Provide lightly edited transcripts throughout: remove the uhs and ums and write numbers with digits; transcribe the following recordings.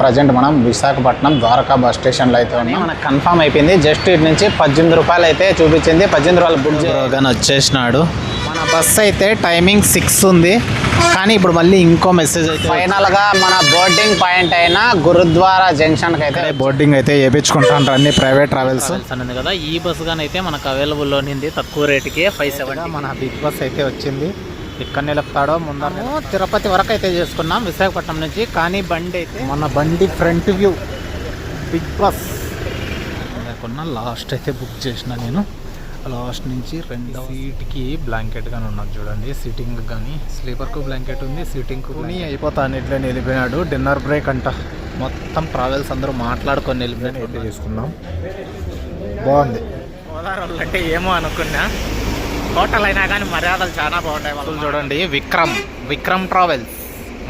Present మనం Visakhapatnam Dwaraka bus స్టేషన్లో అయితే ఉన్నాం. మనకు కన్ఫర్మ్ అయిపోయింది. జస్ట్ ఇటు నుంచి 18 రూపాయలు అయితే చూపించింది. 18 రూపాయలు బుక్ చేయగానే వచ్చేసినాడు. మన బస్ అయితే టైమింగ్ 6 ఉంది. కానీ ఇప్పుడు మళ్ళీ ఇంకో మెసేజ్ అయితే ఫైనల్గా మన బోర్డింగ్ పాయింట్ అయిన గురుద్వారా జంక్షన్కి అయితే బోర్డింగ్ అయితే వేయించుకుంటాను అన్ని ప్రైవేట్ ట్రావెల్స్ అన్నది కదా. ఈ బస్ గానీ అయితే మనకు అవైలబుల్లో ఉంది తక్కువ రేటుకి 570. మన బిగ్ బస్ అయితే వచ్చింది. ఇక్కడ నిలుపుతాడో ముందర తిరుపతి వరకు అయితే చేసుకున్నాం విశాఖపట్నం నుంచి. కానీ బండి అయితే మన బండి ఫ్రంట్ వ్యూ బిగ్ బస్ లేకున్నా లాస్ట్ అయితే బుక్ చేసిన నేను. లాస్ట్ నుంచి 2వ సీట్కి బ్లాంకెట్ కానీ ఉన్నది చూడండి. సీటింగ్ కానీ స్లీపర్కు బ్లాంకెట్ ఉంది, సీటింగ్కు అయిపోతాను. ఇట్లా వెళ్ళిపోయినాడు. డిన్నర్ బ్రేక్ అంట. మొత్తం ట్రావెల్స్ అందరూ మాట్లాడుకొని వెళ్ళిపోయిన అయితే తీసుకున్నాం. బాగుంది. గోదావరి అంటే ఏమో అనుకున్నా, హోటల్ అయినా కానీ మర్యాదలు చాలా బాగుంటాయి. వాళ్ళు చూడండి విక్రమ్ ట్రావెల్స్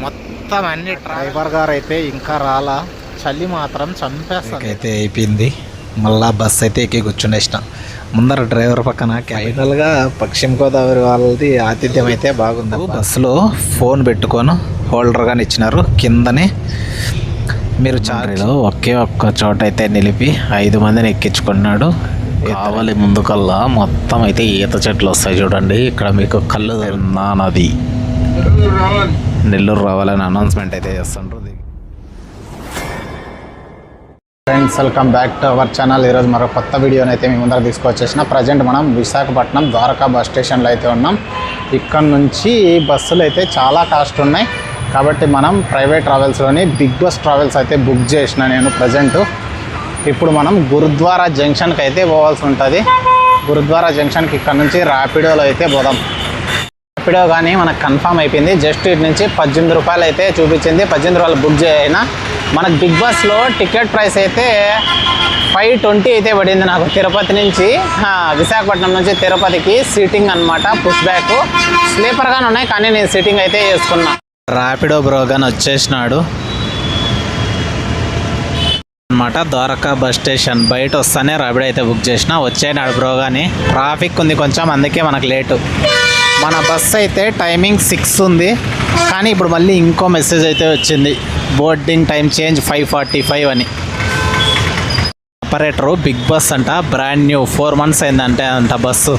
మొత్తం అన్ని. డ్రైవర్ గారు అయితే ఇంకా రాలా. చలి మాత్రం చంపేస్తాను అయితే అయిపోయింది. మళ్ళా బస్ అయితే ఎక్కి కూర్చుండేసిన. ముందర డ్రైవర్ పక్కన ఫైనల్గా పశ్చిమ గోదావరి వాళ్ళది ఆతిథ్యం అయితే బాగుంది. బస్సులో ఫోన్ పెట్టుకొని హోల్డర్ గాని ఇచ్చినారు. కిందనే మీరు చారీలో ఒకే ఒక్క చోట అయితే నిలిపి 5 మందిని ఎక్కించుకున్నాడు. కావాలి ముందుకల్లా మొత్తం అయితే ఈత చెట్లు వస్తాయి చూడండి. ఇక్కడ మీకు కళ్ళు నది నెల్లూరు రావాలని అనౌన్స్మెంట్ అయితే చేస్తుండ్రు. Friends, welcome back to our channel. ఈరోజు మరో కొత్త వీడియోని అయితే మీ ముందర తీసుకొచ్చేసిన. ప్రజెంట్ మనం విశాఖపట్నం ద్వారకా బస్ స్టేషన్లో అయితే ఉన్నాం. ఇక్కడ నుంచి బస్సులు అయితే చాలా కాస్ట్ ఉన్నాయి. కాబట్టి మనం ప్రైవేట్ ట్రావెల్స్లోని బిగ్ బస్ ట్రావెల్స్ అయితే బుక్ చేసిన నేను. ప్రజెంట్ ఇప్పుడు మనం గురుద్వారా జంక్షన్కి అయితే పోవాల్సి ఉంటుంది. గురుద్వారా జంక్షన్కి ఇక్కడ నుంచి ర్యాపిడోలో అయితే పోదాం. ర్యాపిడో కానీ మనకు కన్ఫర్మ్ అయిపోయింది. జస్ట్ ఇటు నుంచి 18 రూపాయలు అయితే చూపించింది. 18 రూపాయలు బుక్ చేయనా. మనకు బిగ్ బస్లో టికెట్ ప్రైస్ అయితే 520 అయితే పడింది నాకు. తిరుపతి నుంచి విశాఖపట్నం నుంచి తిరుపతికి సీటింగ్ అనమాట. పుష్ బ్యాక్ స్లీపర్ గానే ఉన్నాయి. కానీ నేను సీటింగ్ అయితే చేసుకున్నా. ర్యాపిడో బ్రో గాని వచ్చేసినాడు అనమాట. ద్వారకా బస్ స్టేషన్ బయట వస్తానే ర్యాపిడో అయితే బుక్ చేసిన. వచ్చేనాడు బ్రో గాని. ట్రాఫిక్ ఉంది కొంచెం, అందుకే మనకు లేటు. మన బస్ అయితే టైమింగ్ 6 ఉంది. కానీ ఇప్పుడు మళ్ళీ ఇంకో మెసేజ్ అయితే వచ్చింది. బోర్డింగ్ టైం చేంజ్ 5:45 అని. ఆపరేటరు బిగ్ బస్ అంట, బ్రాండ్ న్యూ 4 months అయిందంటే అంట బస్సు.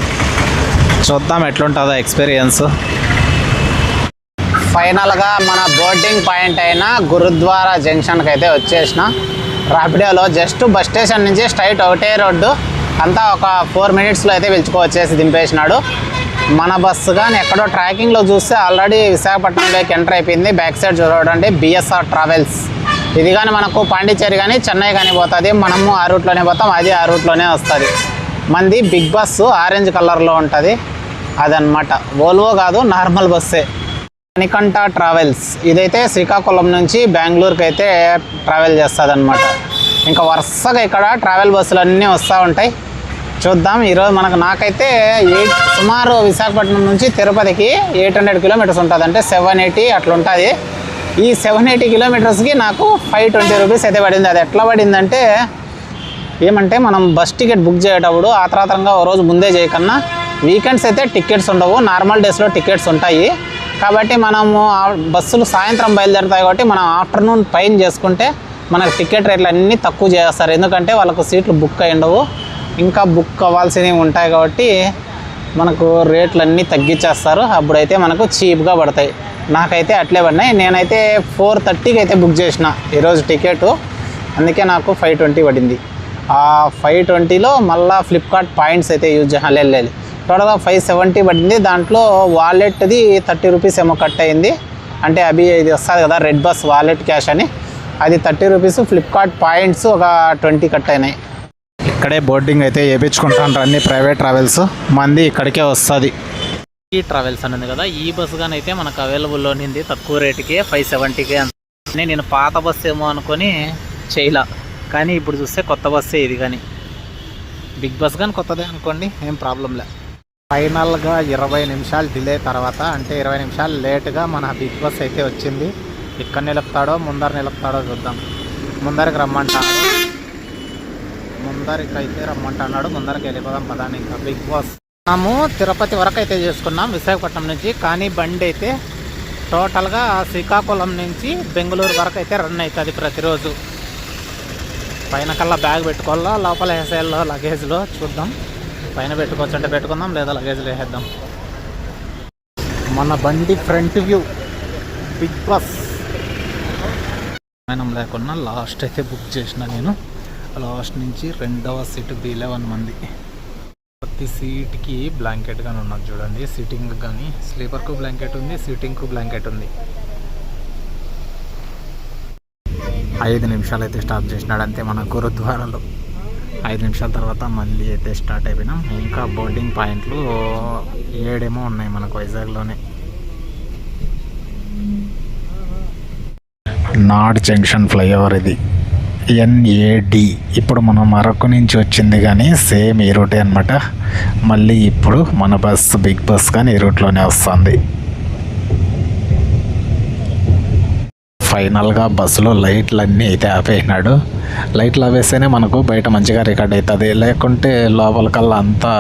చూద్దాం ఎట్లుంటుందో ఎక్స్పీరియన్స్. ఫైనల్గా మన బోర్డింగ్ పాయింట్ అయిన గురుద్వారా జంక్షన్కి అయితే వచ్చేసిన. ర్యాపిడోలో జస్ట్ బస్ స్టేషన్ నుంచి స్ట్రైట్ ఒకటే రోడ్డు అంతా ఒక 4 minutesలో అయితే పిలుచుకోవచ్చేసి దింపేసినాడు. మన బస్సు కానీ ఎక్కడో ట్రాకింగ్లో చూస్తే ఆల్రెడీ విశాఖపట్నంలోకి ఎంటర్ అయిపోయింది. బ్యాక్ సైడ్ చూడండి బిఎస్ఆర్ ట్రావెల్స్. ఇది కానీ మనకు పాండిచ్చేరి కానీ చెన్నై కానీ పోతుంది. మనము ఆ రూట్లోనే పోతాం, అది ఆ రూట్లోనే వస్తుంది. మంది బిగ్ బస్సు ఆరెంజ్ కలర్లో ఉంటుంది. అదనమాట వోల్వో కాదు, నార్మల్ బస్సే. మణికంఠ ట్రావెల్స్ ఇదైతే శ్రీకాకుళం నుంచి బెంగళూరుకి అయితే ట్రావెల్ చేస్తుంది అనమాట. ఇంకా వరుసగా ఇక్కడ ట్రావెల్ బస్సులు అన్నీ వస్తూ ఉంటాయి. చూద్దాం ఈరోజు నాకైతే సుమారు విశాఖపట్నం నుంచి తిరుపతికి 800 kilometers ఉంటుంది. అంటే 780 అట్లా ఉంటుంది. ఈ 780 kilometersకి నాకు 520 rupees అయితే పడింది. అది ఎట్లా పడిందంటే ఏమంటే మనం బస్ టికెట్ బుక్ చేసేటప్పుడు ఆత్రాతరంగా ఓ రోజు ముందే చేయకన్నా వీకెండ్స్ అయితే టికెట్స్ ఉండవు, నార్మల్ డేస్లో టికెట్స్ ఉంటాయి. కాబట్టి మనము బస్సులు సాయంత్రం బయలుదేరుతాయి కాబట్టి మనం ఆఫ్టర్నూన్ పైన చేసుకుంటే మనకు టికెట్ రేట్లు అన్నీ తక్కువ చేస్తారు. ఎందుకంటే వాళ్ళకు సీట్లు బుక్ అయి ఉండవు, ఇంకా బుక్ అవ్వాల్సినవి ఉంటాయి. కాబట్టి మనకు రేట్లు అన్నీ తగ్గించేస్తారు. అప్పుడైతే మనకు చీప్గా పడతాయి. నాకైతే అట్లే పడినాయి. నేనైతే 4:30కి అయితే బుక్ చేసిన ఈరోజు టికెట్. అందుకే నాకు 520 పడింది. ఆ 520లో మళ్ళీ ఫ్లిప్కార్ట్ పాయింట్స్ అయితే యూజ్ చేయాలి. టోటల్గా 570 పడింది. దాంట్లో వాలెట్ది 30 rupees ఏమో కట్ అయింది. అంటే ఇది వస్తుంది కదా రెడ్ బస్ వాలెట్ క్యాష్ అని, అది 30 rupees. ఫ్లిప్కార్ట్ పాయింట్స్ ఒక 20 కట్ అయినాయి. ఇక్కడే బోర్డింగ్ అయితే వేయించుకుంటాను అన్ని ప్రైవేట్ ట్రావెల్స్. మంది ఇక్కడికే వస్తుంది. ఈ ట్రావెల్స్ అన్నది కదా. ఈ బస్ గానీ అయితే మనకు అవైలబుల్లో ఉంది తక్కువ రేటుకి 570కి. నేను పాత బస్సు ఏమో అనుకొని చేయలా, కానీ ఇప్పుడు చూస్తే కొత్త బస్సే ఇది. కానీ బిగ్ బస్ కానీ కొత్తదే అనుకోండి, ఏం ప్రాబ్లం లే. ఫైనల్గా 20 నిమిషాలు డిలే తర్వాత, అంటే 20 నిమిషాలు లేటుగా మన బిగ్ బస్ అయితే వచ్చింది. ఇక్కడ నిలుపుతాడో ముందర నిలుపుతాడో చూద్దాం. ముందరికి రమ్మంటాడు, ముందరికైతే రమ్మంటున్నాడు. ముందరికి వెళ్ళిపోదాం పదాన్ని. ఇంకా బిగ్ బాస్ మనము తిరుపతి వరకు అయితే చేసుకున్నాం విశాఖపట్నం నుంచి. కానీ బండి అయితే టోటల్గా శ్రీకాకుళం నుంచి బెంగళూరు వరకు అయితే రన్ అవుతుంది ప్రతిరోజు. పైన కల్లా బ్యాగ్ పెట్టుకోవాలా, లోపల వేసేయాలో లగేజ్లో చూద్దాం. పైన పెట్టుకోవచ్చు అంటే పెట్టుకుందాం, లేదా లగేజ్లో వేసేద్దాం. మన బండి ఫ్రంట్ వ్యూ బిగ్ బస్ మనం లేకున్నా లాస్ట్ అయితే బుక్ చేసిన నేను. లాస్ట్ నుంచి 2వ సీటు B11 మంది. ప్రతి సీట్కి బ్లాంకెట్ కానీ ఉన్నది చూడండి. సిట్టింగ్ కానీ స్లీపర్కు బ్లాంకెట్ ఉంది, సిట్టింగ్కు బ్లాంకెట్ ఉంది. 5 నిమిషాలు అయితే స్టాప్ చేసినాడు అంతే మన గురుద్వారాలో. 5 నిమిషాల తర్వాత మళ్ళీ అయితే స్టార్ట్ అయిపోయినాం. ఇంకా బోర్డింగ్ పాయింట్లు 7 ఉన్నాయి మనకు వైజాగ్లోనే. నాడ్ జంక్షన్ ఫ్లైఓవర్ ఇది, NAD. ఇప్పుడు మనం అరకు నుంచి వచ్చింది కానీ సేమ్ ఈ రూటే అనమాట. మళ్ళీ ఇప్పుడు మన బస్సు బిగ్ బస్ కానీ ఈ రూట్లోనే వస్తుంది. ఫైనల్గా బస్సులో లైట్లు అన్నీ అయితే ఆపేసినాడు. లైట్లు ఆపేస్తేనే మనకు బయట మంచిగా రికార్డ్ అవుతుంది, లేకుంటే లోపలికల్లా అంతా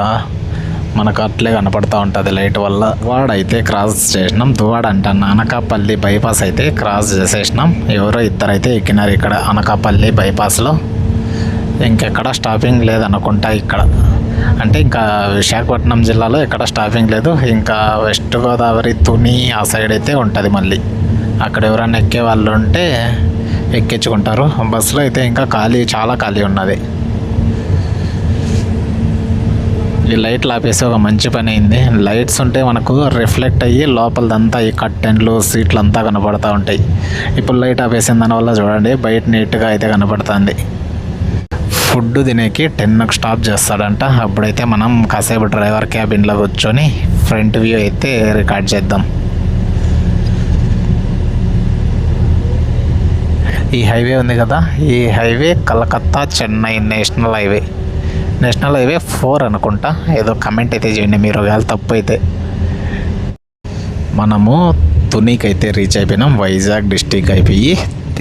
మనకు అట్లే కనపడుతూ ఉంటుంది లైట్ వల్ల. వాడైతే క్రాస్ చేసినాం. దువాడ అంటాను, అనకాపల్లి బైపాస్ అయితే క్రాస్ చేసేసినాం. ఎవరో ఇద్దరైతే ఎక్కినారు ఇక్కడ అనకాపల్లి బైపాస్లో. ఇంకెక్కడ స్టాపింగ్ లేదనుకుంటా ఇక్కడ. అంటే ఇంకా విశాఖపట్నం జిల్లాలో ఎక్కడ స్టాపింగ్ లేదు. ఇంకా వెస్ట్ గోదావరి తుని ఆ సైడ్ అయితే ఉంటుంది మళ్ళీ. అక్కడ ఎవరైనా ఎక్కే వాళ్ళు ఉంటే ఎక్కించుకుంటారు. బస్సులో అయితే ఇంకా చాలా ఖాళీ ఉన్నది. ఈ లైట్లు ఆపేసి ఒక మంచి పని అయింది. లైట్స్ ఉంటే మనకు రిఫ్లెక్ట్ అయ్యి లోపలదంతా ఈ కర్టెన్లు సీట్లు అంతా కనపడుతూ ఉంటాయి. ఇప్పుడు లైట్ ఆపేసిన దానివల్ల చూడండి బయట నీట్గా అయితే కనపడుతుంది. ఫుడ్ తినేకి 10కి స్టాప్ చేస్తాడంట. అప్పుడైతే మనం కాసేపు డ్రైవర్ క్యాబిన్లో కూర్చొని ఫ్రంట్ వ్యూ అయితే రికార్డ్ చేద్దాం. ఈ హైవే ఉంది కదా, ఈ highway Calcutta Chennai national highway. National highway 4 అనుకుంటా. ఏదో కమెంట్ అయితే చేయండి మీరు ఒకవేళ తప్పు అయితే. మనము తునికి అయితే రీచ్ అయిపోయినాం. వైజాగ్ డిస్టిక్ అయిపోయి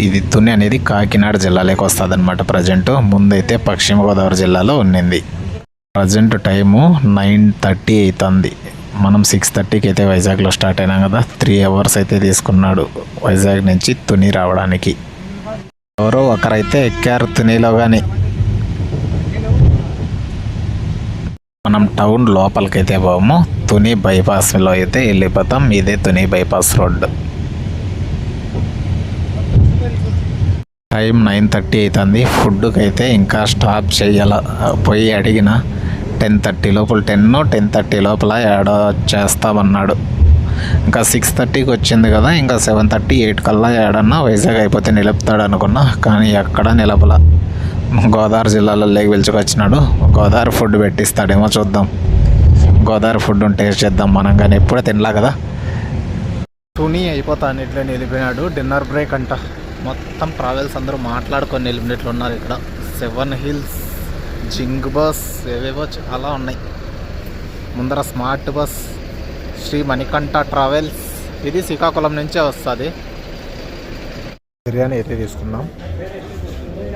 ఇది తుని అనేది కాకినాడ జిల్లాలోకి వస్తుంది అనమాట. ప్రజెంట్ ముందైతే పశ్చిమ గోదావరి జిల్లాలో ఉన్నింది. ప్రజెంట్ టైము 9:30 అవుతుంది. మనం 6:30కి అయితే వైజాగ్లో స్టార్ట్ అయినాం కదా. 3 అవర్స్ అయితే తీసుకున్నాడు వైజాగ్ నుంచి తుని రావడానికి. ఎవరో ఒకరైతే ఎక్కారు తునిలో కానీ. మనం టౌన్ లోపలికైతే పోము, తుని బైపాస్లో అయితే వెళ్ళిపోతాం. ఇదే తుని బైపాస్ రోడ్. టైం 9:30 అవుతుంది. ఫుడ్కి అయితే ఇంకా స్టాప్ చేయాల. పోయి అడిగిన 10:30 లోపల 10:30 లోపల ఏడో చేస్తామన్నాడు. ఇంకా 6:30కి వచ్చింది కదా, ఇంకా 7:30 8 కల్లా ఏడన్నా వైజాగ్ అయిపోతే నిలుపుతాడు అనుకున్నా. కానీ ఎక్కడ నిలపల. గోదావరి జిల్లాలో లేకి పిలుచుకొచ్చినాడు. గోదావరి ఫుడ్ పెట్టిస్తాడేమో చూద్దాం. గోదావరి ఫుడ్ టేస్ట్ చేద్దాం మనం, కానీ ఎప్పుడే తినలా కదా. తుని అయిపోతాను ఇట్లా నిలిపినాడు. డిన్నర్ బ్రేక్ అంట. మొత్తం ట్రావెల్స్ అందరూ మాట్లాడుకొని నిలిపినట్లు ఉన్నారు ఇక్కడ. 7 హిల్స్, జింగ్ బస్, ఏవేవో చాలా ఉన్నాయి. ముందర smart bus, Sri Manikanta travels. ఇది శ్రీకాకుళం నుంచే వస్తుంది. బిర్యానీ అయితే తీసుకున్నాం,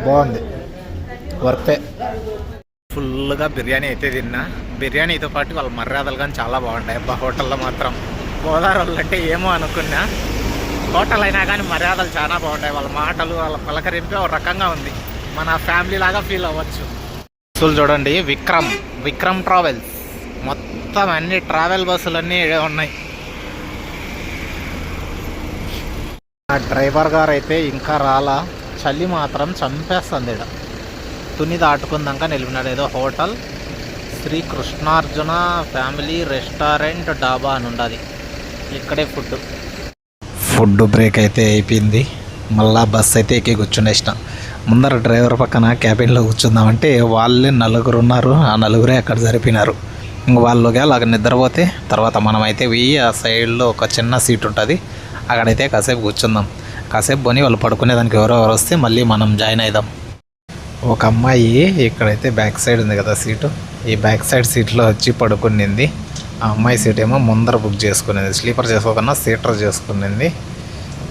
బాగుంది, వర్తే. ఫుల్గా బిర్యానీ అయితే తిన్నా. బిర్యానీతో పాటు వాళ్ళ మర్యాదలు కానీ చాలా బాగుంటాయి అబ్బా హోటల్లో మాత్రం. గోదావరి వాళ్ళు అంటే ఏమో అనుకున్నా, హోటల్ అయినా కానీ మర్యాదలు చాలా బాగుంటాయి. వాళ్ళ మాటలు, వాళ్ళ పలకరింపే ఒక రకంగా ఉంది. మన ఫ్యామిలీ లాగా ఫీల్ అవ్వచ్చు. బస్సులు చూడండి, విక్రమ్ ట్రావెల్స్. మొత్తం అన్ని ట్రావెల్ బస్సులన్నీ ఉన్నాయి. ఆ డ్రైవర్ గారు అయితే ఇంకా రాలా. చలి మాత్రం చంపేస్తుంది ఇక్కడ. తుని దాటుకుందాక నిలిపినాడు. ఏదో hotel Sri Krishnarjuna family restaurant dhaba అని ఉండదు. ఇక్కడే ఫుడ్ బ్రేక్ అయితే అయిపోయింది. మళ్ళా బస్ అయితే ఎక్కి కూర్చునేసిన. ముందర డ్రైవర్ పక్కన క్యాబిన్లో కూర్చుందామంటే వాళ్ళే 4 ఉన్నారు. ఆ 4 అక్కడ సరిపోయినారు. ఇంక వాళ్ళకి అలాగ నిద్రపోతే తర్వాత మనం అయితే వెయ్యి ఆ సైడ్లో ఒక చిన్న సీట్ ఉంటుంది, అక్కడైతే కాసేపు కూర్చుందాం. కాసేపు పోని వాళ్ళు పడుకునేదానికి ఎవరో వస్తే మళ్ళీ మనం జాయిన్ అవుదాం. ఒక అమ్మాయి ఇక్కడైతే బ్యాక్ సైడ్ ఉంది కదా సీటు, ఈ బ్యాక్ సైడ్ సీట్లో వచ్చి పడుకునింది. ఆ అమ్మాయి సీట్ ఏమో ముందర బుక్ చేసుకునేది. స్లీపర్ చేసుకోకుండా సీటర్ చేసుకునింది.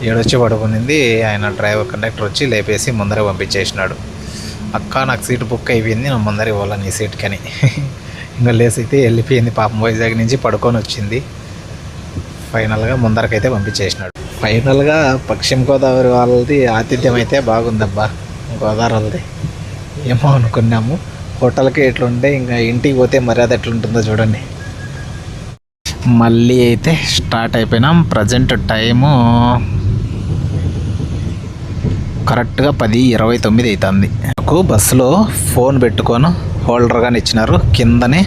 ఏడొచ్చి పడుకునింది. ఆయన డ్రైవర్ కండక్టర్ వచ్చి లేపేసి ముందరే పంపించేసినాడు. అక్క నాకు సీట్ బుక్ అయిపోయింది, నేను ముందరే పోవాలని ఈ సీట్కి అని. ఇంకా లేసి అయితే వెళ్ళిపోయింది పాపం. వైజాగ్ నుంచి పడుకొని వచ్చింది. ఫైనల్గా ముందరకైతే పంపించేసినాడు. ఫైనల్గా పశ్చిమ గోదావరి వాళ్ళది ఆతిథ్యం అయితే బాగుందబ్బా. గోదావరి వాళ్ళది ఏమో అనుకున్నాము, హోటల్కి ఎట్లుంటే ఇంకా ఇంటికి పోతే మర్యాద ఎట్లుంటుందో చూడండి. మళ్ళీ అయితే స్టార్ట్ అయిపోయినాం. ప్రజెంట్ టైము కరెక్ట్గా 10:29 అవుతుంది. నాకు బస్సులో ఫోన్ పెట్టుకొని హోల్డర్ కానీ ఇచ్చినారు. కిందనే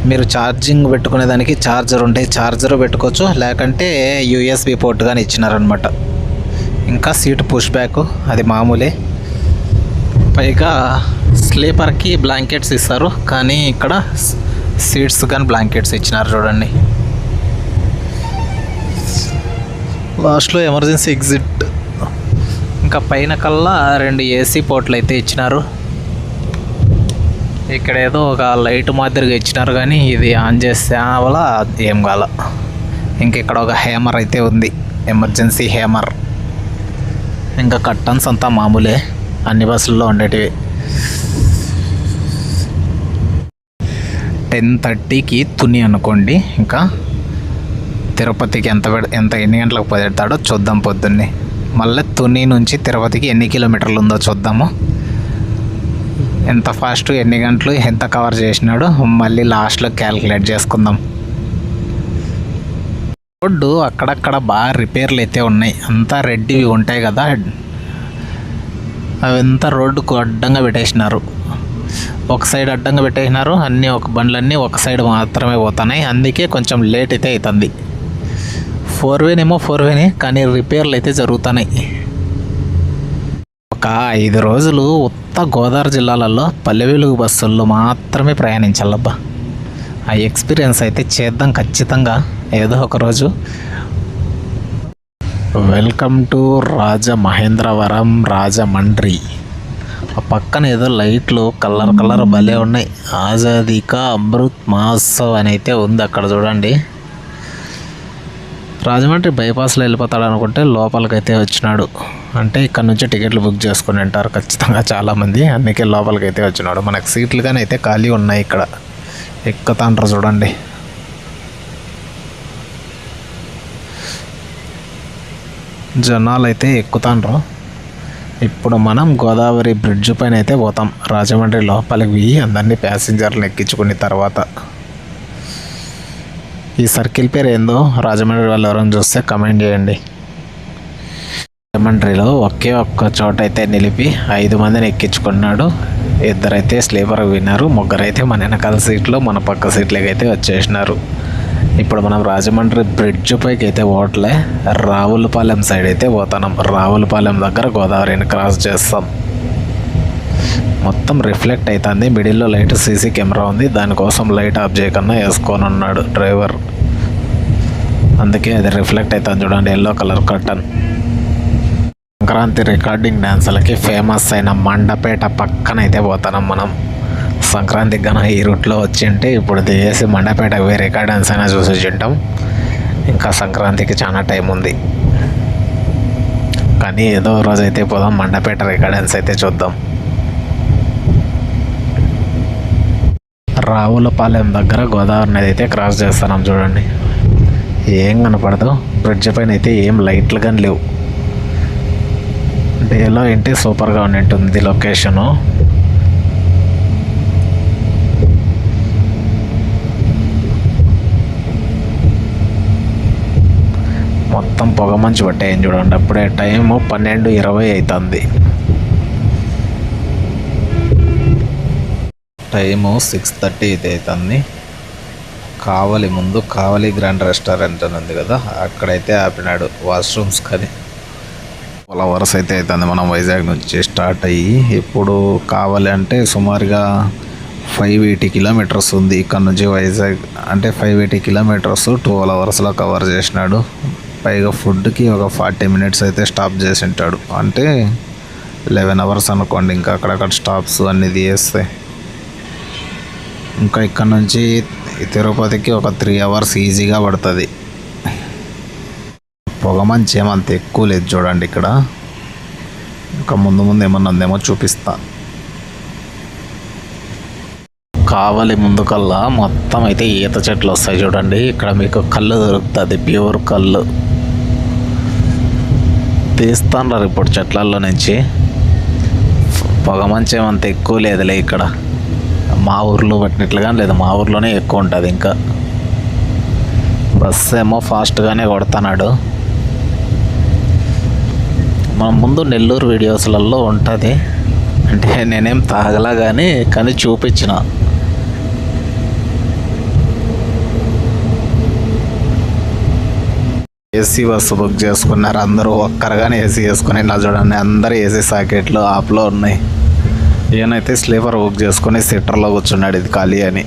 మీరు ఛార్జింగ్ పెట్టుకునే దానికి ఛార్జర్ ఉంటే ఛార్జర్ పెట్టుకోవచ్చు, లేకంటే యూఎస్బి పోర్ట్ కానీ ఇచ్చినారనమాట. ఇంకా సీట్ పుష్ బ్యాక్ అది మామూలే. పైగా స్లీపర్కి బ్లాంకెట్స్ ఇస్తారు, కానీ ఇక్కడ సీట్స్ కానీ బ్లాంకెట్స్ ఇచ్చినారు చూడండి. లాస్ట్లో ఎమర్జెన్సీ ఎగ్జిట్. ఇంకా పైన కల్లా 2 ఏసీ పోర్ట్లు అయితే ఇచ్చినారు. ఇక్కడ ఏదో ఒక లైట్ మాదిరిగా ఇచ్చినారు, కానీ ఇది ఆన్ చేస్తే వల్ల ఏం కాల. ఇంక ఇక్కడ ఒక హ్యామర్ అయితే ఉంది, ఎమర్జెన్సీ హ్యామర్. ఇంకా కర్టన్స్ అంతా మామూలే, అన్ని బస్సుల్లో ఉండేటివి. 10:30కి తుని అనుకోండి. ఇంకా తిరుపతికి ఎన్ని గంటలకు పెడతాడో చూద్దాం పొద్దున్నే. మళ్ళీ తుని నుంచి తిరుపతికి ఎన్ని కిలోమీటర్లు ఉందో చూద్దాము. ఎంత ఫాస్ట్, ఎన్ని గంటలు, ఎంత కవర్ చేసినాడు మళ్ళీ లాస్ట్లో క్యాలిక్యులేట్ చేసుకుందాం. రోడ్డు అక్కడక్కడ బాగా రిపేర్లు అయితే ఉన్నాయి. అంతా రెడ్డివి ఉంటాయి కదా, అవంతా రోడ్డుకు అడ్డంగా పెట్టేసినారు. ఒక సైడ్ అడ్డంగా పెట్టేసినారు, బండ్లన్నీ ఒక సైడ్ మాత్రమే పోతున్నాయి. అందుకే కొంచెం లేట్ అయితే అవుతుంది. 4 వేనేమో 4 వేనే, కానీ రిపేర్లు అయితే జరుగుతున్నాయి. ఒక 5 రోజులు ఉత్త గోదావరి జిల్లాలలో పల్లె వెలుగు బస్సుల్లో మాత్రమే ప్రయాణించాలబ్బా. ఆ ఎక్స్పీరియన్స్ అయితే చేద్దాం ఖచ్చితంగా ఏదో ఒక రోజు. Welcome to Rajamahendravaram Rajahmundry. ఆ పక్కన ఏదో లైట్లు కలర్ భలే ఉన్నాయి. ఆజాదీ కా అమృత్ మహోత్సవ్ అని అయితే ఉంది అక్కడ చూడండి. రాజమండ్రి బైపాస్లో వెళ్ళిపోతాడు అనుకుంటే లోపలికైతే వచ్చినాడు. అంటే ఇక్కడ నుంచి టికెట్లు బుక్ చేసుకుని ఉంటారు ఖచ్చితంగా చాలామంది, అందుకే లోపలికైతే వచ్చినాడు. మనకు సీట్లు కానీ అయితే ఖాళీ ఉన్నాయి. ఇక్కడ ఎక్కుతాండ్రు చూడండి. జనాలు అయితే ఎక్కుతాండ్రు. ఇప్పుడు మనం గోదావరి బ్రిడ్జ్ పైన అయితే పోతాం. రాజమండ్రి లోపలికి పోయి అందరినీ ప్యాసింజర్లు ఎక్కించుకున్న తర్వాత. ఈ సర్కిల్ పేరు ఏందో రాజమండ్రి వాళ్ళు ఎవరైనా చూస్తే కమెంట్ చేయండి. రాజమండ్రిలో ఒక్క చోట అయితే నిలిపి 5 మందిని ఎక్కించుకున్నాడు. 2 అయితే స్లీపర్ విన్నారు, 3 అయితే మన వెనకాల సీట్లో మన పక్క సీట్లకి అయితే వచ్చేసినారు. ఇప్పుడు మనం రాజమండ్రి బ్రిడ్జ్ పైకి అయితే పోవట్లే, రావులపాలెం సైడ్ అయితే పోతున్నాం. రావులపాలెం దగ్గర గోదావరిని క్రాస్ చేస్తాం. మొత్తం రిఫ్లెక్ట్ అవుతుంది. మిడిల్లో లైట్ సీసీ కెమెరా ఉంది, దానికోసం లైట్ ఆఫ్ చేయకుండా వేసుకొని ఉన్నాడు డ్రైవర్. అందుకే అది రిఫ్లెక్ట్ అవుతుంది చూడండి, yellow colour curtain. Sankranti recording డ్యాన్సులకి ఫేమస్ అయిన మండపేట పక్కన అయితే పోతున్నాం మనం. సంక్రాంతికి కన్నా ఈ రూట్లో వచ్చి ఉంటే ఇప్పుడు దిగేసి మండపేటకు పోయి రికార్డ్ డ్యాన్స్ అయినా చూసి ఉంటాం. ఇంకా సంక్రాంతికి చాలా టైం ఉంది, కానీ ఏదో రోజు అయితే పోదాం, మండపేట రికార్డ్ డ్యాన్స్ అయితే చూద్దాం. రావులపాలెం దగ్గర గోదావరి నది అయితే క్రాస్ చేస్తున్నాం చూడండి. ఏం కనపడదు, బ్రిడ్జ్ పైన అయితే ఏం లైట్లు కానీ లేవు. డేలో ఏంటి సూపర్గా ఉంటుంది లొకేషను. మొత్తం పొగ మంచు పట్టేయం చూడండి. అప్పుడే టైము 12:20 అవుతుంది. టైము 6:30 అయితే అవుతుంది. కావలి ముందు కావలి గ్రాండ్ రెస్టారెంట్ అని ఉంది కదా, అక్కడైతే ఆపినాడు వాష్రూమ్స్. కానీ చాలా వరుస అయితే అవుతుంది. మనం వైజాగ్ నుంచి స్టార్ట్ అయ్యి ఇప్పుడు కావాలి అంటే సుమారుగా 580 కిలోమీటర్స్ ఉంది ఇక్కడ నుంచి వైజాగ్. అంటే 580 కిలోమీటర్స్ 12 అవర్స్లో కవర్ చేసినాడు. పైగా ఫుడ్కి ఒక 40 మినిట్స్ అయితే స్టాప్ చేసి ఉంటాడు. అంటే 11 అవర్స్ అనుకోండి. ఇంకా అక్కడక్కడ స్టాప్స్ అన్నీ తీయేస్తాయి. ఇంకా ఇక్కడ నుంచి తిరుపతికి ఒక 3 అవర్స్ ఈజీగా పడుతుంది. పొగ మంచి ఏమంత ఎక్కువ లేదు చూడండి ఇక్కడ. ఇంకా ముందు ఏమన్నా ఉందేమో చూపిస్తా. కావాలి ముందుకల్లా మొత్తం అయితే ఈత చెట్లు వస్తాయి చూడండి. ఇక్కడ మీకు కళ్ళు దొరుకుతుంది, ప్యూర్ కళ్ళు తీస్తున్నారు ఇప్పుడు చెట్లల్లో నుంచి. పొగ మంచి ఏమంత ఎక్కువ లేదులే ఇక్కడ, మా ఊర్లో పట్టినట్లుగా లేదు, మా ఊర్లోనే ఎక్కువ ఉంటుంది. ఇంకా బస్సు ఏమో ఫాస్ట్గానే కొడుతున్నాడు. మన ముందు నెల్లూరు వీడియోస్లలో ఉంటుంది, అంటే నేనేం తాగలా కానీ చూపించిన. ఏసీ బస్సు బుక్ చేసుకున్నారు అందరూ, ఒక్కరుగానే ఏసీ వేసుకుని. ఇలా చూడండి అందరూ ఏసీ సాకెట్లు ఆప్లో ఉన్నాయి. ఈయనైతే స్లీపర్ బుక్ చేసుకుని సీటర్లో కూర్చున్నాడు, ఇది ఖాళీ అని.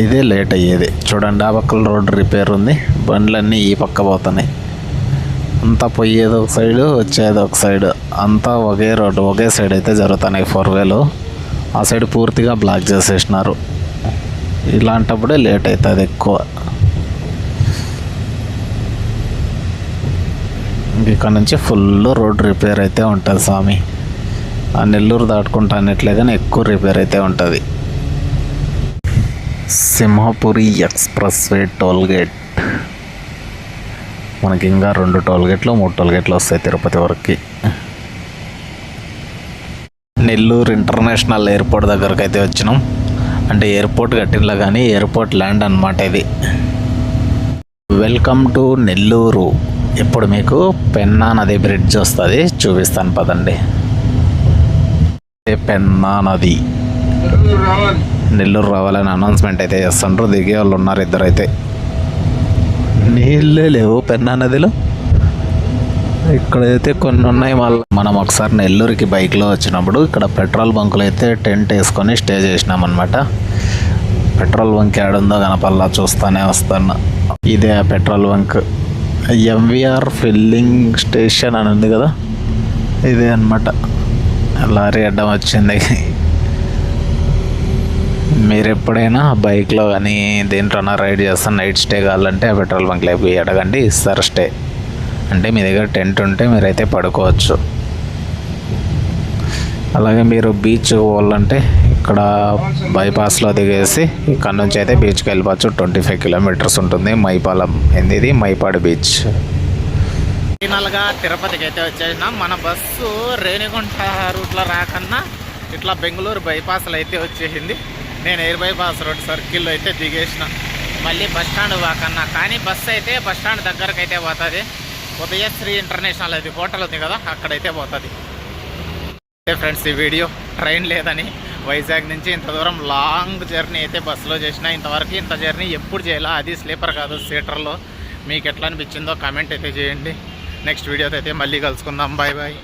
ఇదే లేట్ అయ్యేది చూడండి. ఆ పక్కల రోడ్డు రిపేర్ ఉంది, బండ్లన్నీ ఈ పక్క పోతున్నాయి. అంతా పోయేది ఒక సైడు, వచ్చేది ఒక సైడు, అంతా ఒకే రోడ్డు ఒకే సైడ్ అయితే జరుగుతున్నాయి 4 ఆ సైడ్ పూర్తిగా బ్లాక్ చేసేసినారు. ఇలాంటప్పుడే లేట్ అవుతుంది ఎక్కువ. ఇక్కడ నుంచి ఫుల్ రోడ్ రిపేర్ అయితే ఉంటుంది స్వామి. ఆ నెల్లూరు దాటుకుంటా అన్నట్లే కానీ ఎక్కువ రిపేర్ అయితే ఉంటుంది. Simhapuri expressway toll gate. మనకి ఇంకా 2 టోల్ గేట్లు 3 టోల్ గేట్లు వస్తాయి తిరుపతి వరకు. నెల్లూరు ఇంటర్నేషనల్ ఎయిర్పోర్ట్ దగ్గరకు అయితే వచ్చినాం. అంటే ఎయిర్పోర్ట్ కట్టినలా కానీ ఎయిర్పోర్ట్ ల్యాండ్ అన్నమాట ఇది. Welcome to Nellore. ఇప్పుడు మీకు పెన్నా నది బ్రిడ్జ్ వస్తుంది, చూపిస్తాను పదండి. పెన్నా నది నెల్లూరు రావాలని అనౌన్స్మెంట్ అయితే చేస్తుండ్రు. దిగే వాళ్ళు ఉన్నారు, 2 అయితే. నీళ్ళే లేవు పెన్నా నదిలో, ఇక్కడైతే కొన్ని ఉన్నాయి. మనం ఒకసారి నెల్లూరుకి బైక్లో వచ్చినప్పుడు ఇక్కడ పెట్రోల్ బంకులో అయితే టెంట్ వేసుకొని స్టే చేసినామన్నమాట. పెట్రోల్ బంక్ ఏడుందో కనపల్లా, చూస్తానే వస్తాను. ఇదే ఆ petrol bunk, MVR filling station అని ఉంది కదా, ఇదే అనమాట. లారీ అడ్డం వచ్చింది. మీరు ఎప్పుడైనా బైక్లో కానీ దేంట్లోనా రైడ్ చేస్తాను నైట్ స్టే కావాలంటే ఆ పెట్రోల్ బంక్లో పోయి అడగండి, ఇస్తారు స్టే. అంటే మీ దగ్గర టెంట్ ఉంటే మీరైతే పడుకోవచ్చు. అలాగే మీరు బీచ్ పోవాలంటే ఇక్కడ బైపాస్లో దిగేసి ఇక్కడ నుంచి అయితే బీచ్కి వెళ్ళిపోవచ్చు. 25 కిలోమీటర్స్ ఉంటుంది. మైపాలెం ఇది మైపాడు బీచ్. ఫైనల్గా తిరుపతికి అయితే వచ్చేసినాం. మన బస్సు రేణిగుంట రూట్లో రాకన్నా ఇట్లా బెంగళూరు బైపాస్లో అయితే వచ్చేసింది. నేను ఎయిర్ బైపాస్ రోడ్ సర్కిల్లో అయితే దిగేసిన. మళ్ళీ బస్ స్టాండ్ వాకన్నా, కానీ బస్సు అయితే బస్ స్టాండ్ దగ్గరకు అయితే పోతుంది. ఉదయశ్రీ ఇంటర్నేషనల్ అది హోటల్ ఉంది కదా, అక్కడైతే పోతుంది. ఫ్రెండ్స్, ఈ వీడియో ట్రైన్ లేదని వైజాగ్ నుంచి ఇంత దూరం లాంగ్ జర్నీ అయితే బస్సులో చేసిన. ఇంతవరకు ఇంత జర్నీ ఎప్పుడు చేయాలా, అది స్లీపర్ కాదు సీటర్లో. మీకు ఎట్లా అనిపించిందో కామెంట్ అయితే చేయండి. నెక్స్ట్ వీడియోతో అయితే మళ్ళీ కలుసుకుందాం. Bye bye.